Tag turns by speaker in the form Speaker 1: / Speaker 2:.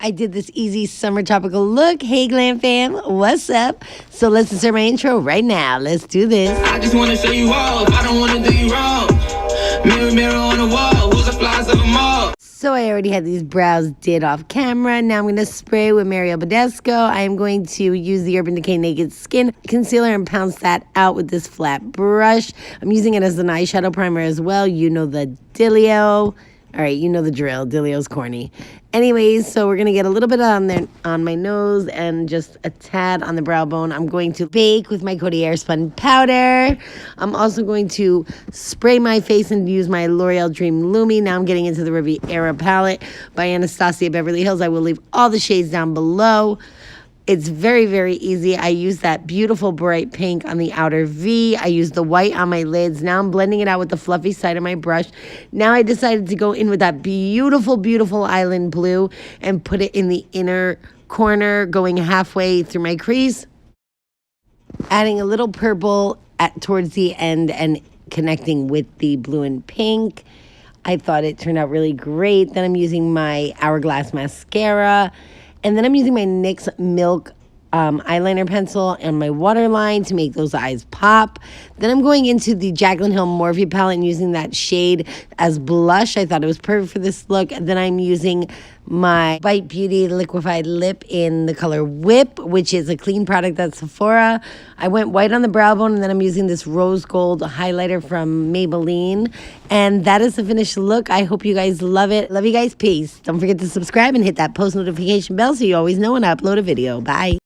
Speaker 1: I did this easy summer topical look. Hey, Glam Fam, what's up? So let's insert my intro right now. Let's do this.
Speaker 2: I just want to show you off. I don't want to do you wrong. Mirror, mirror on the wall. Who's the flies of them all?
Speaker 1: So I already had these brows did off camera. Now I'm going to spray with Bedescu. I am going to use the Urban Decay Naked Skin Concealer and pounce that out with this flat brush. I'm using it as an eyeshadow primer as well. You know the dealio. All right, you know the drill. Dilio's corny. Anyways, so we're going to get a little bit on my nose and just a tad on the brow bone. I'm going to bake with my Coty Airspun powder. I'm also going to spray my face and use my L'Oreal Dream Lumi. Now I'm getting into the Riviera palette by Anastasia Beverly Hills. I will leave all the shades down below. It's very, very easy. I use that beautiful bright pink on the outer V. I use the white on my lids. Now I'm blending it out with the fluffy side of my brush. Now I decided to go in with that beautiful, beautiful island blue and put it in the inner corner, going halfway through my crease. Adding a little purple towards the end and connecting with the blue and pink. I thought it turned out really great. Then I'm using my Hourglass mascara. And then I'm using my NYX Milk eyeliner pencil and my waterline to make those eyes pop. Then I'm going into the Jaclyn Morphe palette and using that shade as blush. I thought it was perfect for this look. And then I'm using my Bite Beauty liquefied lip in the color Whip, which is a clean product at Sephora. I went white on the brow bone, and then I'm using this rose gold highlighter from Maybelline. And that is the finished look. I hope you guys love it. Love you guys. Peace. Don't forget to subscribe and hit that post notification bell so you always know when I upload a video. Bye.